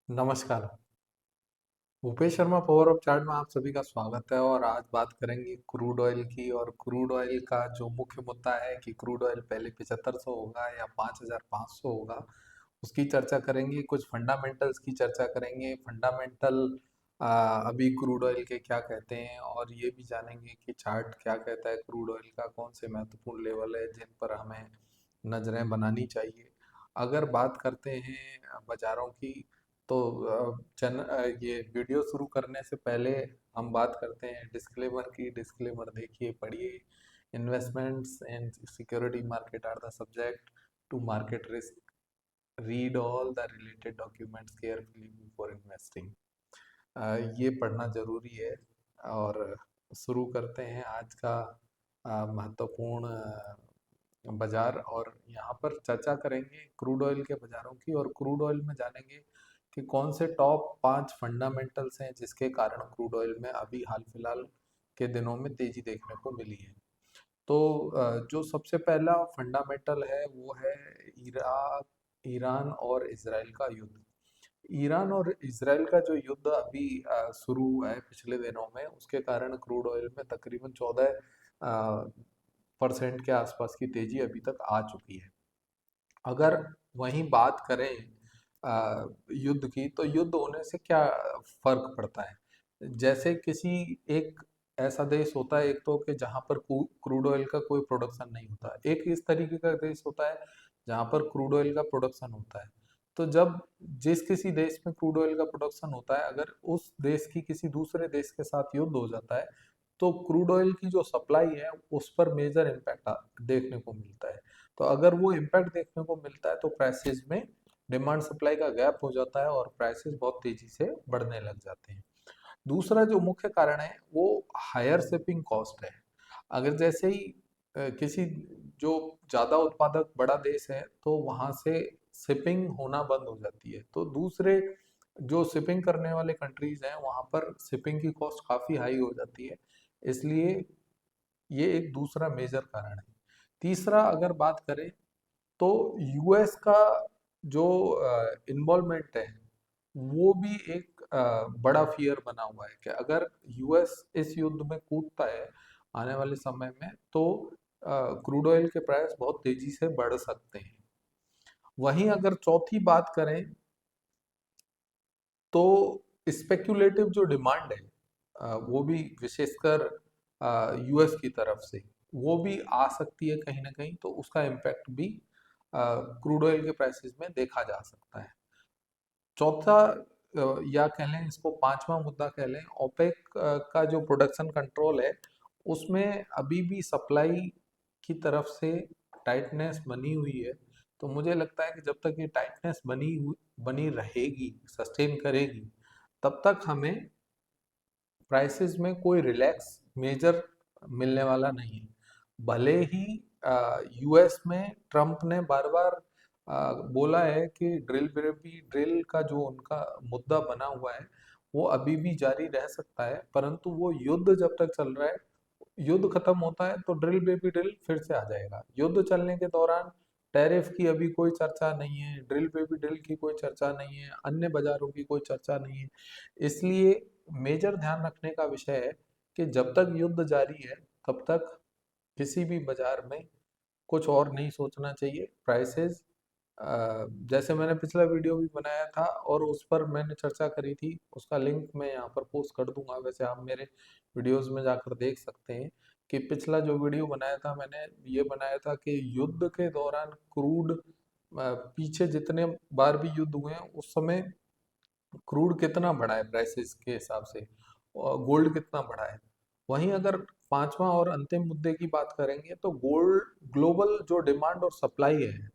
नमस्कार। Bhupesh Sharma power of chart में आप सभी का स्वागत है और आज बात करेंगे क्रूड ऑयल की। और क्रूड ऑयल का जो मुख्य मुद्दा है कि क्रूड ऑयल पहले 7500 होगा या 5500 होगा, उसकी चर्चा करेंगे। कुछ फंडामेंटल्स की चर्चा करेंगे। फंडामेंटल अभी क्रूड ऑयल के क्या कहते हैं, और ये भी जानेंगे कि चार्ट क्या कहता है क्रूड ऑयल का, कौन से महत्वपूर्ण लेवल है जिन पर हमें नजरें बनानी चाहिए। अगर बात करते हैं बाजारों की, तो ये वीडियो शुरू करने से पहले हम बात करते हैं डिस्क्लेमर की। डिस्क्लेमर देखिए, पढ़िए। Investments and security market are the subject to market risk. Read all the related documents carefully before investing. ये पढ़ना जरूरी है। और शुरू करते हैं आज का महत्वपूर्ण बाजार। और यहाँ पर चर्चा करेंगे क्रूड ऑयल के बाजारों की, और क्रूड ऑयल में जानेंगे कि कौन से टॉप 5 फंडामेंटल्स हैं जिसके कारण क्रूड ऑयल में अभी हाल फिलहाल के दिनों में तेजी देखने को मिली है। तो जो सबसे पहला फंडामेंटल है वो है इराक ईरान और इसराइल का युद्ध। ईरान और इसराइल का जो युद्ध अभी शुरू हुआ है पिछले दिनों में, उसके कारण क्रूड ऑयल में तकरीबन 14% के आसपास की तेजी अभी तक आ चुकी है। अगर वहीं बात करें युद्ध की, तो युद्ध होने से क्या फर्क पड़ता है। जैसे किसी एक ऐसा देश होता है, एक तो कि जहां पर क्रूड ऑयल का कोई प्रोडक्शन नहीं होता, एक इस तरीके का देश होता है जहां पर क्रूड ऑयल का प्रोडक्शन होता है। तो जब जिस किसी देश में क्रूड ऑयल का प्रोडक्शन होता है, अगर उस देश की किसी दूसरे देश के साथ युद्ध हो जाता है, तो क्रूड ऑयल की जो सप्लाई है उस पर मेजर इम्पैक्ट देखने को मिलता है। तो अगर वो इम्पैक्ट देखने को मिलता है तो प्राइसेस में डिमांड सप्लाई का गैप हो जाता है और प्राइसेस बहुत तेजी से बढ़ने लग जाते हैं। दूसरा जो मुख्य कारण है वो हायर शिपिंग कॉस्ट है। अगर जैसे ही किसी जो ज्यादा उत्पादक बड़ा देश है, तो वहां से शिपिंग होना बंद हो जाती है, तो दूसरे जो शिपिंग करने वाले कंट्रीज हैं वहां पर शिपिंग की कॉस्ट काफी हाई हो जाती है। इसलिए ये एक दूसरा मेजर कारण है। तीसरा अगर बात करें, तो यूएस का जो इन्वॉल्वमेंट है वो भी एक बड़ा फियर बना हुआ है कि अगर यूएस इस युद्ध में कूदता है आने वाले समय में, तो क्रूड ऑयल के प्राइस बहुत तेजी से बढ़ सकते हैं। वहीं अगर चौथी बात करें, तो स्पेक्युलेटिव जो डिमांड है वो भी विशेषकर यूएस की तरफ से वो भी आ सकती है कहीं ना कहीं, तो उसका इम्पैक्ट भी क्रूड ऑयल के प्राइसेस में देखा जा सकता है। चौथा या कह लें, इसको पांचवा मुद्दा कह लें, ओपेक का जो प्रोडक्शन कंट्रोल है उसमें अभी भी सप्लाई की तरफ से टाइटनेस बनी हुई है। तो मुझे लगता है कि जब तक ये टाइटनेस बनी रहेगी, सस्टेन करेगी, तब तक हमें प्राइसेस में कोई रिलैक्स मेजर मिलने वाला नहीं है। भले ही यूएस में ट्रम्प ने बार बार बोला है कि ड्रिल का जो उनका मुद्दा बना हुआ है वो अभी भी जारी रह सकता है, परंतु वो युद्ध जब तक चल रहा है, युद्ध खत्म होता है तो ड्रिल बेबी ड्रिल फिर से आ जाएगा। युद्ध चलने के दौरान टैरिफ की अभी कोई चर्चा नहीं है, ड्रिल बेबी ड्रिल की कोई चर्चा नहीं है, अन्य बाजारों की कोई चर्चा नहीं है। इसलिए मेजर ध्यान रखने का विषय है कि जब तक युद्ध जारी है तब तक किसी भी बाजार में कुछ और नहीं सोचना चाहिए। प्राइसेस, जैसे मैंने पिछला वीडियो भी बनाया था और उस पर मैंने चर्चा करी थी, उसका लिंक मैं यहाँ पर पोस्ट कर दूंगा। वैसे आप मेरे वीडियोस में जाकर देख सकते हैं कि पिछला जो वीडियो बनाया था मैंने, ये बनाया था कि युद्ध के दौरान क्रूड, पीछे जितने बार भी युद्ध हुए हैं उस समय क्रूड कितना बढ़ा है प्राइसेस के हिसाब से, और गोल्ड कितना बढ़ा है। वहीं अगर पांचवा और अंतिम मुद्दे की बात करेंगे, तो गोल्ड, ग्लोबल जो डिमांड और सप्लाई है,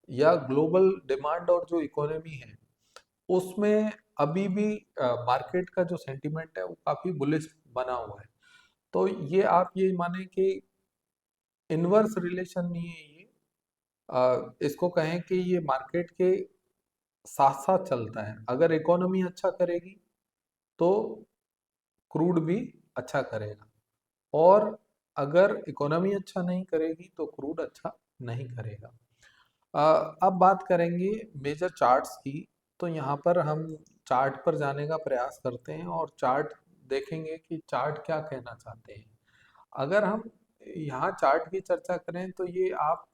या ग्लोबल डिमांड और जो इकोनॉमी है, उसमें अभी भी मार्केट का जो सेंटिमेंट है वो काफी बुलिश बना हुआ है। तो ये आप ये माने कि इनवर्स रिलेशन नहीं है ये, इसको कहें कि ये मार्केट के साथ साथ चलता है। अगर इकोनॉमी अच्छा करेगी तो क्रूड भी अच्छा करेगा, और अगर इकोनॉमी अच्छा नहीं करेगी तो क्रूड अच्छा नहीं करेगा। अब बात करेंगे मेजर चार्ट्स की। तो यहाँ पर हम चार्ट पर जाने का प्रयास करते हैं और चार्ट देखेंगे कि चार्ट क्या कहना चाहते हैं। अगर हम यहाँ चार्ट की चर्चा करें तो ये आप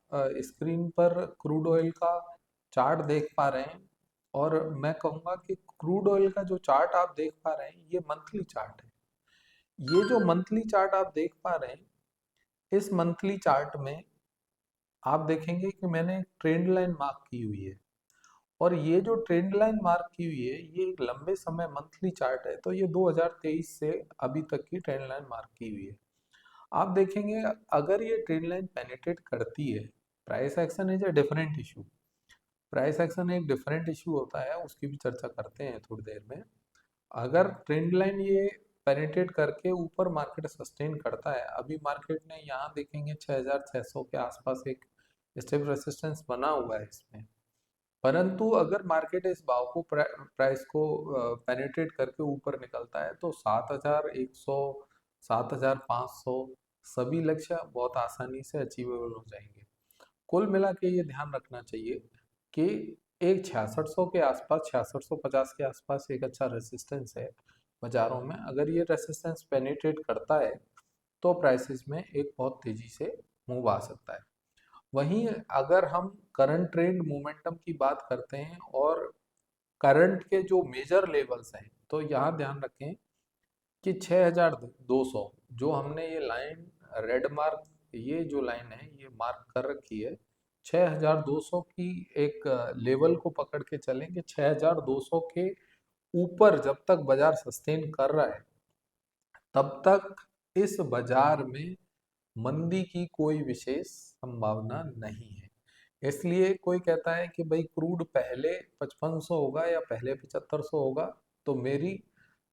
स्क्रीन पर क्रूड ऑयल का चार्ट देख पा रहे हैं, और मैं कहूँगा कि क्रूड ऑयल का जो चार्ट आप देख पा रहे हैं ये मंथली चार्ट है। ये जो मंथली चार्ट आप देख पा रहे हैं, इस मंथली चार्ट में आप देखेंगे कि मैंने एक ट्रेंड लाइन मार्क की हुई है, और ये जो ट्रेंड लाइन मार्क की हुई है ये एक लंबे समय मंथली चार्ट है, तो ये 2023 से अभी तक की ट्रेंड लाइन मार्क की हुई है। आप देखेंगे अगर ये ट्रेंड लाइन पेनिट्रेट करती है, price action is a different issue, price action एक डिफरेंट इशू होता है, उसकी भी चर्चा करते हैं थोड़ी देर में। अगर ट्रेंड लाइन ये पेनिट्रेट करके ऊपर मार्केट सस्टेन करता है, अभी मार्केट ने यहाँ देखेंगे 6600 के आसपास एक स्टेप रेसिस्टेंस बना हुआ है इसमें, परंतु अगर मार्केट इस भाव को प्राइस को पेनिट्रेट करके ऊपर निकलता है तो 7100, 7500 सभी लक्ष्य बहुत आसानी से अचीवेबल हो जाएंगे। कुल मिला के ये ध्यान रखना चाहिए कि एक 6600 के आसपास, 6650 के आसपास एक अच्छा रेसिस्टेंस है बाजारों में। अगर ये रेसिस्टेंस पेनिट्रेट करता है तो प्राइसेस में एक बहुत तेजी से मूव आ सकता है। वहीं अगर हम करंट ट्रेंड मोमेंटम की बात करते हैं और करंट के जो मेजर लेवल्स हैं, तो यहाँ ध्यान रखें कि 6200 जो हमने ये लाइन रेड मार्क, ये जो लाइन है ये मार्क कर रखी है, 6200 की एक लेवल को पकड़ के चलें कि 6200 के ऊपर जब तक बाजार सस्टेन कर रहा है तब तक इस बाजार में मंदी की कोई विशेष संभावना नहीं है। इसलिए कोई कहता है कि भाई क्रूड पहले 5500 होगा या पहले 7500 होगा, तो मेरी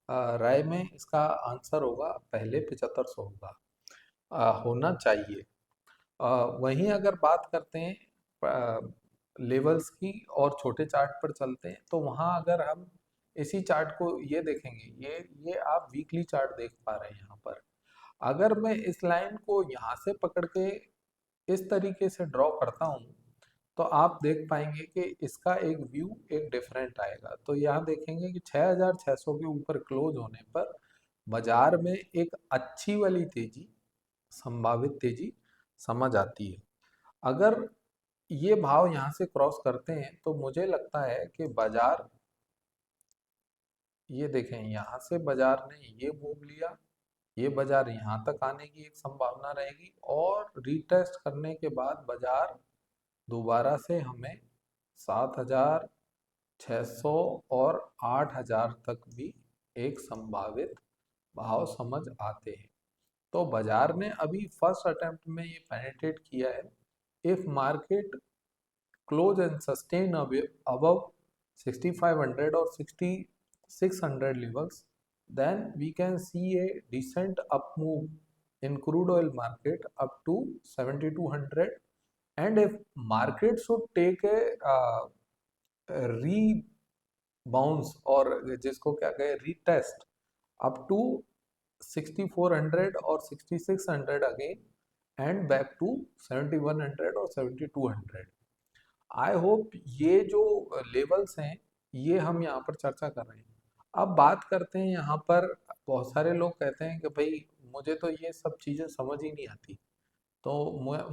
राय में इसका आंसर होगा पहले 7500 होगा, होना चाहिए। वहीं अगर बात करते हैं लेवल्स की और छोटे चार्ट पर चलते हैं, तो वहाँ अगर हम इसी चार्ट को ये देखेंगे, ये आप वीकली चार्ट देख पा रहे हैं यहाँ पर। अगर मैं इस लाइन को यहाँ से पकड़ के इस तरीके से ड्रॉ करता हूँ तो आप देख पाएंगे कि इसका एक व्यू एक डिफरेंट आएगा। तो यहाँ देखेंगे कि 6600 के ऊपर क्लोज होने पर बाजार में एक अच्छी वाली तेजी, संभावित तेजी समझ आती है। अगर ये भाव यहाँ से क्रॉस करते हैं तो मुझे लगता है कि बाजार, ये देखें यहाँ से बाजार ने ये मूव लिया, ये बाजार यहाँ तक आने की एक संभावना रहेगी, और रीटेस्ट करने के बाद बाजार दोबारा से हमें 7600 और 8000 तक भी एक संभावित भाव समझ आते हैं। तो बाजार ने अभी फर्स्ट अटेम्प्ट में ये पेनिट्रेट किया है। If market close and sustain above 6500 or 6600 levels, then we can see a decent up move in crude oil market up to 7200, and if market should take a rebounce और जिसको क्या कहे retest up to 6400 और 6600 again and back to 7100 और 7200। I hope ये जो levels हैं ये हम यहाँ पर चर्चा कर रहे हैं। अब बात करते हैं यहाँ पर, बहुत सारे लोग कहते हैं कि भाई मुझे तो ये सब चीज़ें समझ ही नहीं आती, तो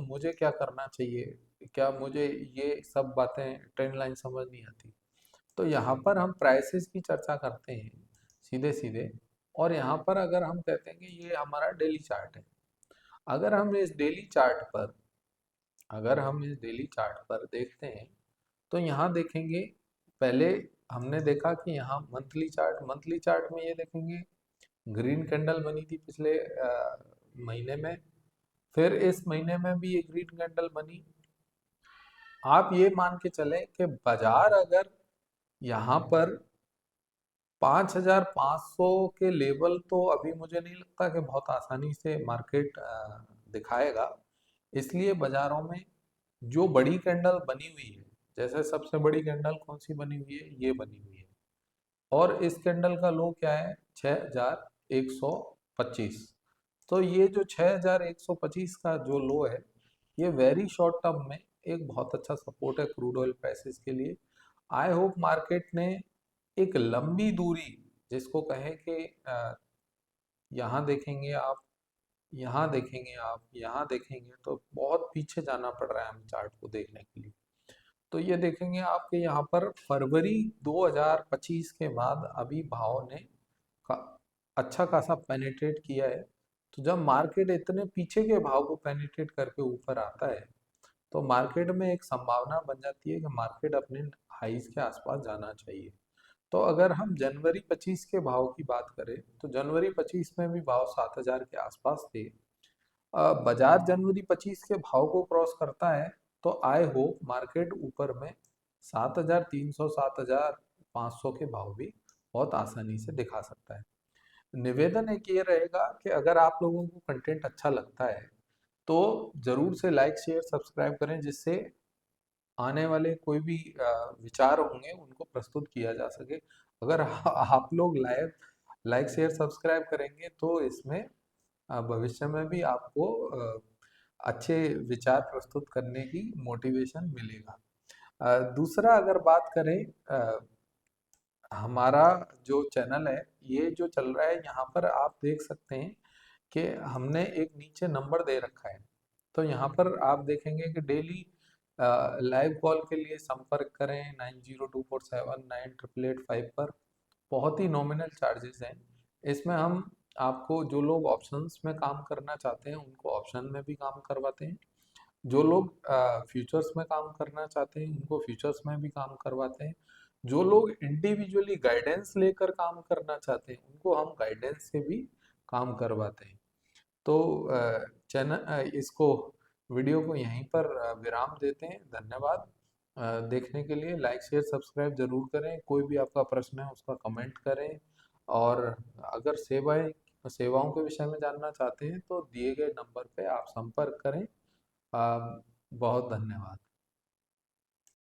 मुझे क्या करना चाहिए, क्या मुझे ये सब बातें ट्रेंड लाइन समझ नहीं आती। तो यहाँ पर हम प्राइसेस की चर्चा करते हैं सीधे सीधे, और यहाँ पर अगर हम कहते हैं कि ये हमारा डेली चार्ट है, अगर हम इस डेली चार्ट पर देखते हैं तो यहाँ देखेंगे, पहले हमने देखा कि यहाँ मंथली चार्ट में ये देखेंगे ग्रीन कैंडल बनी थी पिछले महीने में, फिर इस महीने में भी ये ग्रीन कैंडल बनी। आप ये मान के चले कि बाजार अगर यहाँ पर 5500 के लेवल, तो अभी मुझे नहीं लगता कि बहुत आसानी से मार्केट दिखाएगा। इसलिए बाजारों में जो बड़ी कैंडल बनी हुई है, जैसे सबसे बड़ी कैंडल कौन सी बनी हुई है, ये बनी हुई है, और इस कैंडल का लो क्या है 6125। तो ये जो 6125 का जो लो है, ये वेरी शॉर्ट टर्म में एक बहुत अच्छा सपोर्ट है क्रूड ऑयल प्राइसेस के लिए। आई होप मार्केट ने एक लंबी दूरी, जिसको कहें कि यहाँ देखेंगे आप, यहाँ देखेंगे आप, यहाँ देखेंगे तो बहुत पीछे जाना पड़ रहा है हमें चार्ट को देखने के लिए। तो ये देखेंगे आपके यहाँ पर फरवरी 2025 के बाद अभी भाव ने का अच्छा खासा पेनिट्रेट किया है। तो जब मार्केट इतने पीछे के भाव को पेनिट्रेट करके ऊपर आता है तो मार्केट में एक संभावना बन जाती है कि मार्केट अपने हाईज के आसपास जाना चाहिए। तो अगर हम जनवरी 25 के भाव की बात करें तो जनवरी 25 में भी भाव 7,000 के आसपास थे। बाजार जनवरी 25 के भाव को क्रॉस करता है तो आई होप मार्केट ऊपर में 7,300 7,500 के भाव भी बहुत आसानी से दिखा सकता है। निवेदन एक ये रहेगा कि अगर आप लोगों को कंटेंट अच्छा लगता है तो जरूर से लाइक शेयर सब्सक्राइब करें, जिससे आने वाले कोई भी विचार होंगे उनको प्रस्तुत किया जा सके। अगर आप लोग लाइक शेयर सब्सक्राइब करेंगे तो इसमें भविष्य में भी आपको अच्छे विचार प्रस्तुत करने की मोटिवेशन मिलेगा। दूसरा अगर बात करें, हमारा जो चैनल है ये जो चल रहा है, यहाँ पर आप देख सकते हैं कि हमने एक नीचे नंबर दे रखा है। तो यहाँ पर आप देखेंगे कि डेली लाइव कॉल के लिए संपर्क करें 9024798885 पर। बहुत ही नॉमिनल चार्जेस हैं। इसमें हम आपको, जो लोग ऑप्शंस में काम करना चाहते हैं उनको ऑप्शन में भी काम करवाते हैं, जो लोग फ्यूचर्स में काम करना चाहते हैं उनको फ्यूचर्स में भी काम करवाते हैं, जो लोग इंडिविजुअली गाइडेंस लेकर काम करना चाहते हैं उनको हम गाइडेंस से भी काम करवाते हैं। तो चैनल इसको वीडियो को यहीं पर विराम देते हैं। धन्यवाद देखने के लिए। लाइक शेयर सब्सक्राइब जरूर करें। कोई भी आपका प्रश्न है उसका कमेंट करें, और अगर सेवाओं के विषय में जानना चाहते हैं तो दिए गए नंबर पे आप संपर्क करें। बहुत धन्यवाद।